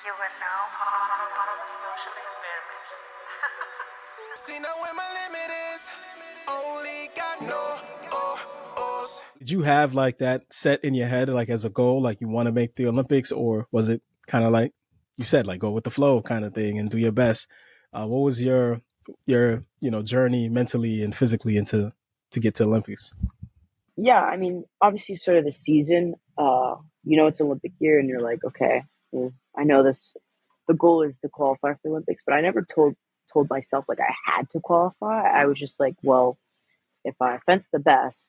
You are now part of a social experiment. See now where my limit is. Only got no ohs. Did you have like that set in your head, like as a goal, like you want to make the Olympics, or was it kind of like you said, like go with the flow kind of thing and do your best? What was your journey mentally and physically into to get to Olympics? Yeah, I mean, obviously, sort of the season, it's Olympic year, and you're like, okay, I know this. The goal is to qualify for the Olympics, but I never told myself like I had to qualify. I was just like, well, if I fence the best,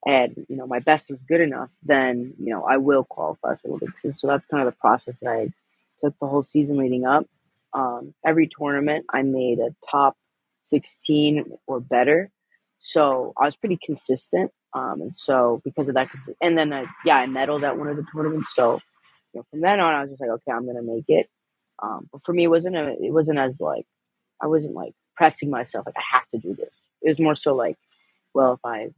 and my best is good enough, then I will qualify for the Olympics. And so that's kind of the process that I took the whole season leading up. Every tournament, I made a top 16 or better, so I was pretty consistent. And so because of that, and then I medaled at one of the tournaments. So from then on, I was just like, okay, I'm gonna make it. But for me, it wasn't as like I wasn't like pressing myself like I have to do this. It was more so like, well, if I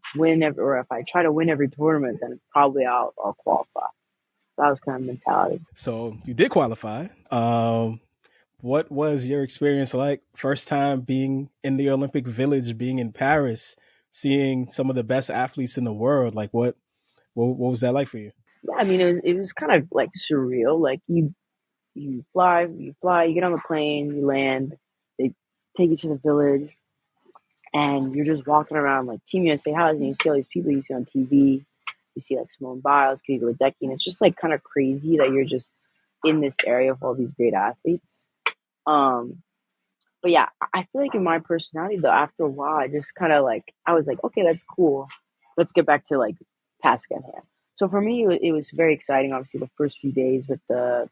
or if I try to win every tournament, then probably I'll qualify. That was kind of mentality. So you did qualify. What was your experience like? First time being in the Olympic Village, being in Paris, seeing some of the best athletes in the world. Like what was that like for you? Yeah, I mean, it was kind of like surreal. Like you fly, you get on the plane, you land, they take you to the village, and you're just walking around like Team USA housing. And you see all these people you see on TV. You see like Simone Biles, Katie Ledecky, and it's just like kind of crazy that you're just in this area of all these great athletes. Um, but yeah, I feel like in my personality though, after a while, I just kind of like I was like, okay, that's cool. Let's get back to like task at hand. So for me, it was very exciting. Obviously, the first few days with the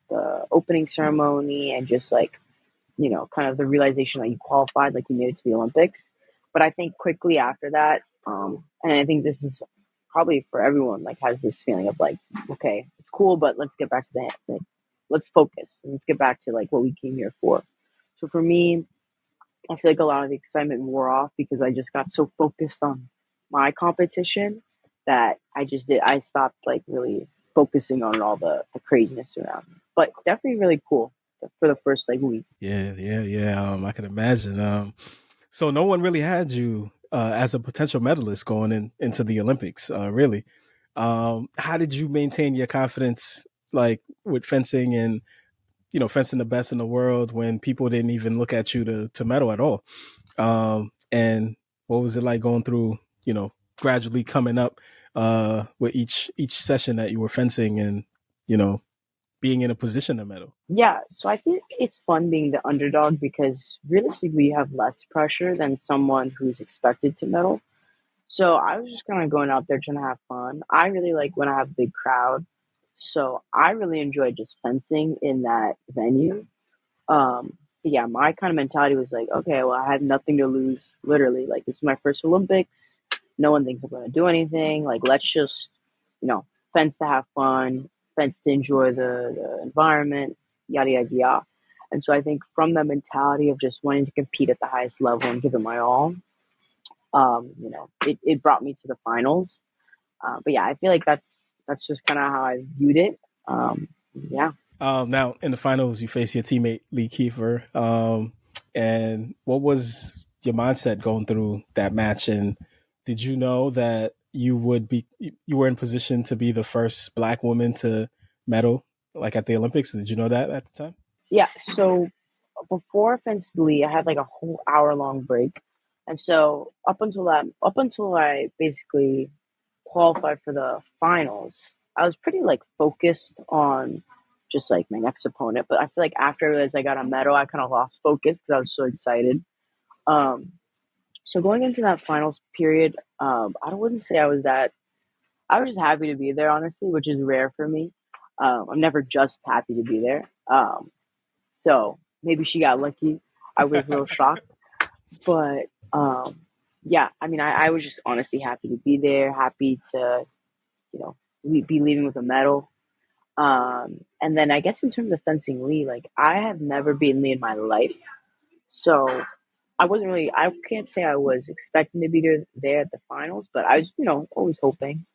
opening ceremony and just like kind of the realization that you qualified, like you made it to the Olympics. But I think quickly after that, and I think this is probably for everyone, like has this feeling of like, okay, it's cool, but let's get back to like, let's focus and let's get back to like what we came here for. So for me, I feel like a lot of the excitement wore off because I just got so focused on my competition that I stopped like really focusing on all the craziness around me. But definitely really cool for the first like week. Yeah. I can imagine. So no one really had you as a potential medalist going into the Olympics, really. How did you maintain your confidence, like with fencing and fencing the best in the world when people didn't even look at you to medal at all? And what was it like going through, gradually coming up with each session that you were fencing and you know being in a position to medal? Yeah, so I think it's fun being the underdog because realistically you have less pressure than someone who's expected to medal. So I was just kind of going out there trying to have fun. I really like when I have a big crowd. So I really enjoy just fencing in that venue. Yeah, my kind of mentality was like, okay, well, I had nothing to lose, literally. Like, this is my first Olympics. No one thinks I'm going to do anything. Like, let's just, you know, fence to have fun, fence to enjoy the environment, yada, yada, yada. And so I think from the mentality of just wanting to compete at the highest level and give it my all, it brought me to the finals. But yeah, I feel like that's just kind of how I viewed it. Yeah. Now in the finals, you face your teammate Lee Kiefer. And what was your mindset going through that match? And did you know that you were in position to be the first Black woman to medal, like at the Olympics? Did you know that at the time? Yeah. So before Fence Lee, I had like a whole hour long break. And so up until I basically qualified for the finals, I was pretty like focused on just like my next opponent. But I feel like after I realized I got a medal, I kind of lost focus because I was so excited. Um, so going into that finals period, I wouldn't say I was just happy to be there, honestly, which is rare for me. I'm never just happy to be there. So maybe she got lucky. I was a little shocked, but yeah, I mean, I was just honestly happy to be there, happy to, be leaving with a medal. And then I guess in terms of fencing Lee, like I have never beaten Lee in my life. So I can't say I was expecting to be there at the finals, but I was, always hoping.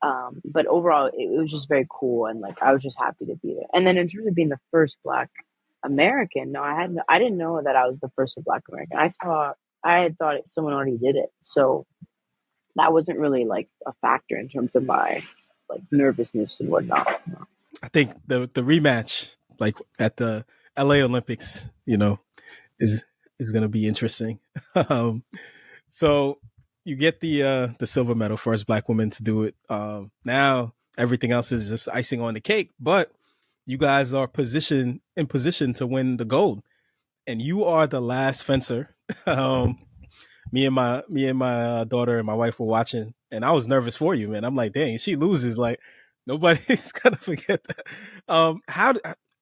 But overall, it was just very cool, and like I was just happy to be there. And then in terms of being the first Black American, no, I didn't know that I was the first Black American. I had thought someone already did it, so that wasn't really like a factor in terms of my like nervousness and whatnot. I think the rematch, like at the LA Olympics, is going to be interesting. um, so you get the silver medal, first Black woman to do it. Now everything else is just icing on the cake, but you guys are in position to win the gold, and you are the last fencer. um, me and my daughter and my wife were watching, and I was nervous for you, man. I'm like, dang, if she loses, like nobody's gonna forget that.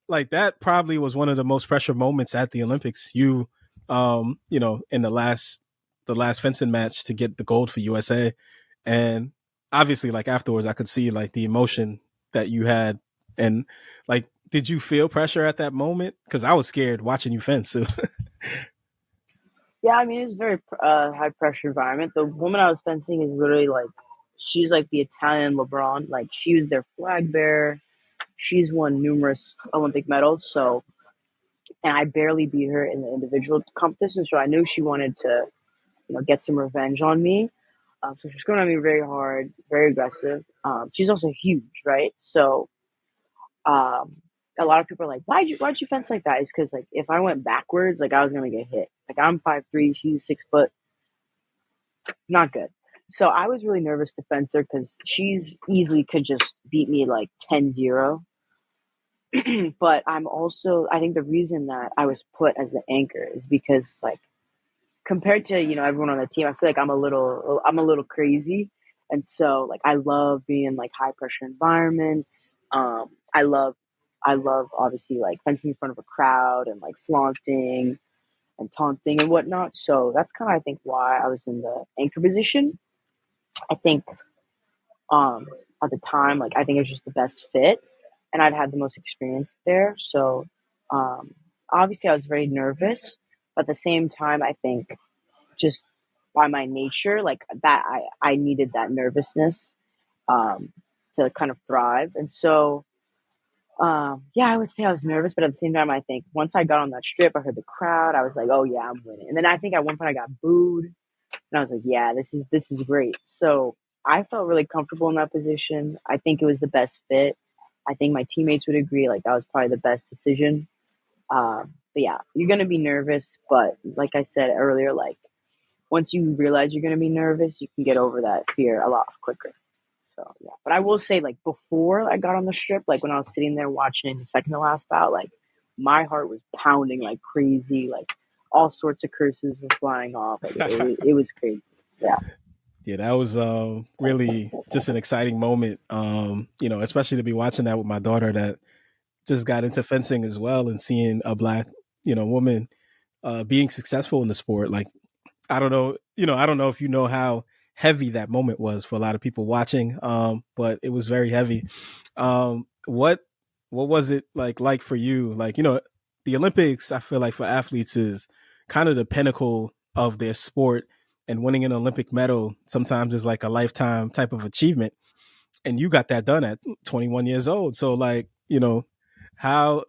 Like that probably was one of the most pressure moments at the Olympics. In the last fencing match to get the gold for USA, and obviously, like afterwards, I could see like the emotion that you had, and like, did you feel pressure at that moment? Because I was scared watching you fence. So. Yeah, I mean it's a very high pressure environment. The woman I was fencing is literally like she's like the Italian LeBron. Like she was their flag bearer. She's won numerous Olympic medals. So, and I barely beat her in the individual competition. So I knew she wanted to, get some revenge on me. So she's going at me very hard, very aggressive. She's also huge, right? So um, a lot of people are like, why'd you fence like that? It's because like if I went backwards, like I was gonna get hit. Like I'm 5'3", she's 6 foot, not good. So I was really nervous to fence her because she's easily could just beat me like 10-0. But I think the reason that I was put as the anchor is because like compared to everyone on the team, I feel like I'm a little crazy, and so like I love being in like high pressure environments. I love obviously like fencing in front of a crowd and like flaunting and taunting and whatnot. So that's kind of I think why I was in the anchor position. I think um at the time like I think it was just the best fit, and I've had the most experience there. So um obviously I was very nervous, but at the same time I think just by my nature, like that, I needed that nervousness um, to kind of thrive. And so, yeah, I would say I was nervous, but at the same time, I think once I got on that strip, I heard the crowd. I was like, oh yeah, I'm winning. And then I think at one point I got booed, and I was like, yeah, this is great. So I felt really comfortable in that position. I think it was the best fit. I think my teammates would agree, like that was probably the best decision. But yeah, you're gonna be nervous, but like I said earlier, like once you realize you're going to be nervous, you can get over that fear a lot quicker. So, yeah. But I will say, like, before I got on the strip, like, when I was sitting there watching the second to last bout, like, my heart was pounding like crazy. Like, all sorts of curses were flying off. Like, it was crazy. Yeah. Yeah, that was really just an exciting moment. Especially to be watching that with my daughter that just got into fencing as well, and seeing a Black, woman being successful in the sport. Like, I don't know if you know how heavy that moment was for a lot of people watching, but it was very heavy. What was it like for you? Like, the Olympics, I feel like for athletes is kind of the pinnacle of their sport, and winning an Olympic medal sometimes is like a lifetime type of achievement. And you got that done at 21 years old. So like, how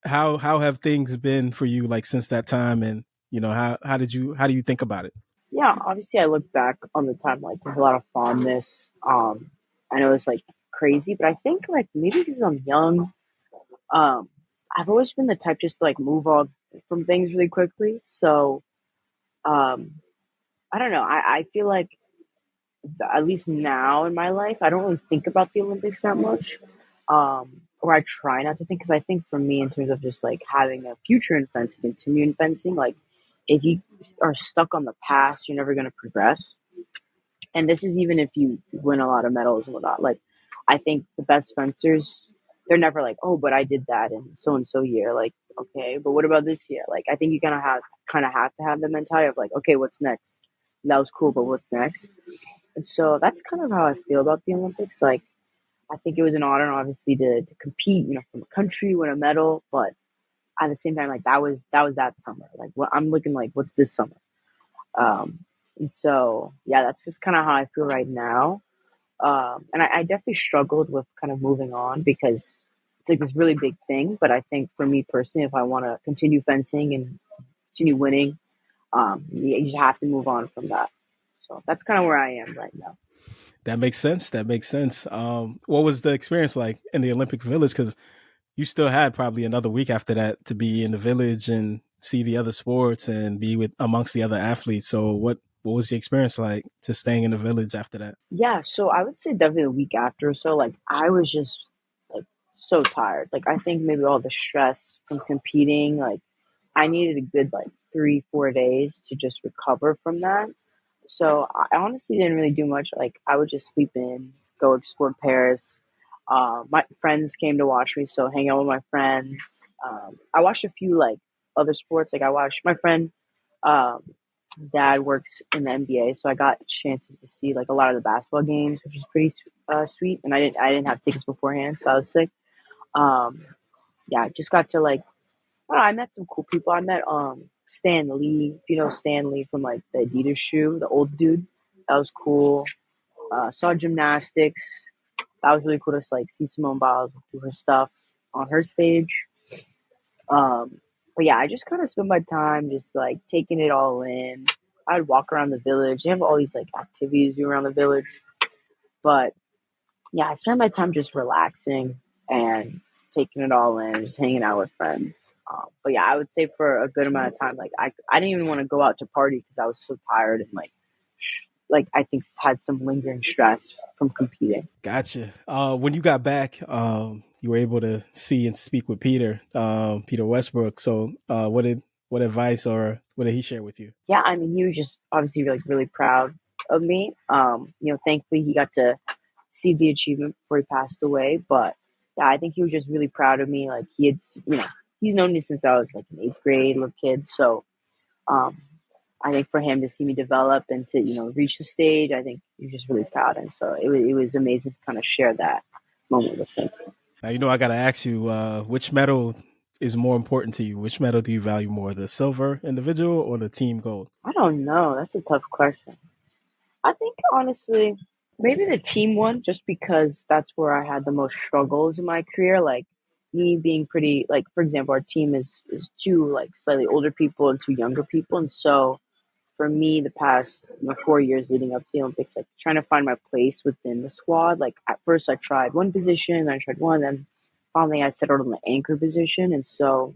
how have things been for you like since that time, and how do you think about it? Yeah. Obviously, I look back on the time, like, with a lot of fondness. I know it's, like, crazy, but I think, like, maybe because I'm young, um, I've always been the type just to, like, move on from things really quickly. So, um, I don't know. I feel like at least now in my life, I don't really think about the Olympics that much. Or I try not to think because I think for me, in terms of just like having a future in fencing, continue in fencing, like if you are stuck on the past, you're never going to progress. And this is even if you win a lot of medals and whatnot. Like, I think the best fencers, they're never like, oh, but I did that in so and so year. Like, okay, but what about this year? Like, I think you kind of have to have the mentality of like, okay, what's next? And that was cool, but what's next? And so that's kind of how I feel about the Olympics. Like, I think it was an honor, obviously, to compete, from a country, win a medal, but at the same time, like that was that summer. Like, what I'm looking like, what's this summer? Um, and so, yeah, that's just kind of how I feel right now. And I definitely struggled with kind of moving on because it's like this really big thing. But I think for me personally, if I want to continue fencing and continue winning, you just have to move on from that. So that's kind of where I am right now. That makes sense. That makes sense. What was the experience like in the Olympic Village? Because you still had probably another week after that to be in the village and see the other sports and be with amongst the other athletes. So what was the experience like just staying in the village after that? Yeah, so I would say definitely a week after. So like I was just like so tired. Like I think maybe all the stress from competing, like I needed a good like 3, 4 days to just recover from that. So I honestly didn't really do much. Like I would just sleep in, go explore Paris. My friends came to watch me, so hang out with my friends. I watched a few like other sports. Like I watched my friend. Um, dad works in the NBA, so I got chances to see like a lot of the basketball games, which was pretty sweet. And I didn't have tickets beforehand, so I was sick. Um, yeah, I just got to like I don't know, I met some cool people. I met Stan Lee, if you know Stan Lee from like the Adidas shoe, the old dude. That was cool. Saw gymnastics. That was really cool to like see Simone Biles do her stuff on her stage. But yeah, I just kind of spent my time just like taking it all in. I'd walk around the village. They have all these like activities do around the village. But yeah, I spent my time just relaxing and taking it all in, just hanging out with friends. But yeah, I would say for a good amount of time, like I didn't even want to go out to party because I was so tired and like I think had some lingering stress from competing. Gotcha. When you got back, you were able to see and speak with Peter Westbrook. So, what advice or what did he share with you? Yeah, I mean, he was just obviously like really proud of me. Thankfully he got to see the achievement before he passed away. But yeah, I think he was just really proud of me. Like he had, he's known me since I was like an eighth grade little kid. So um, I think for him to see me develop and to reach the stage, I think he was just really proud. And so it was amazing to kind of share that moment with him. Now, I got to ask you, which medal is more important to you? Which medal do you value more, the silver individual or the team gold? I don't know. That's a tough question. I think honestly, maybe the team one, just because that's where I had the most struggles in my career. Like me being pretty, like for example, our team is two like slightly older people and two younger people, and so for me, the past 4 years leading up to the Olympics, like trying to find my place within the squad. Like at first, I tried one position, then I tried one, then finally I settled on the anchor position, and so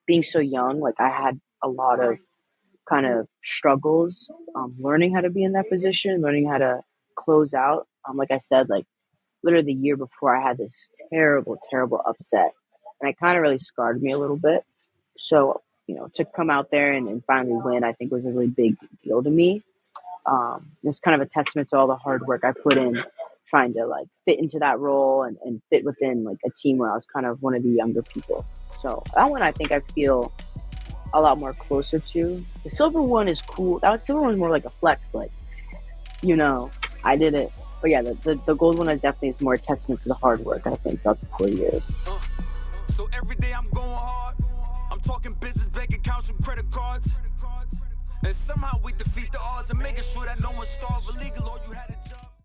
being so young, like I had a lot of kind of struggles learning how to be in that position, learning how to close out. Like I said, like literally the year before, I had this terrible, terrible upset, and it kind of really scarred me a little bit. So to come out there and finally win, I think was a really big deal to me. It's kind of a testament to all the hard work I put in trying to like fit into that role and fit within like a team where I was kind of one of the younger people. So that one I think I feel a lot more closer to. The silver one is cool. That silver one is more like a flex, like I did it. But yeah, the gold one definitely is more a testament to the hard work I think throughout the 4 years. So every day I'm going hard. I'm talking business, bank accounts, and credit cards. And somehow we defeat the odds and making sure that no one starve illegal or you had a job.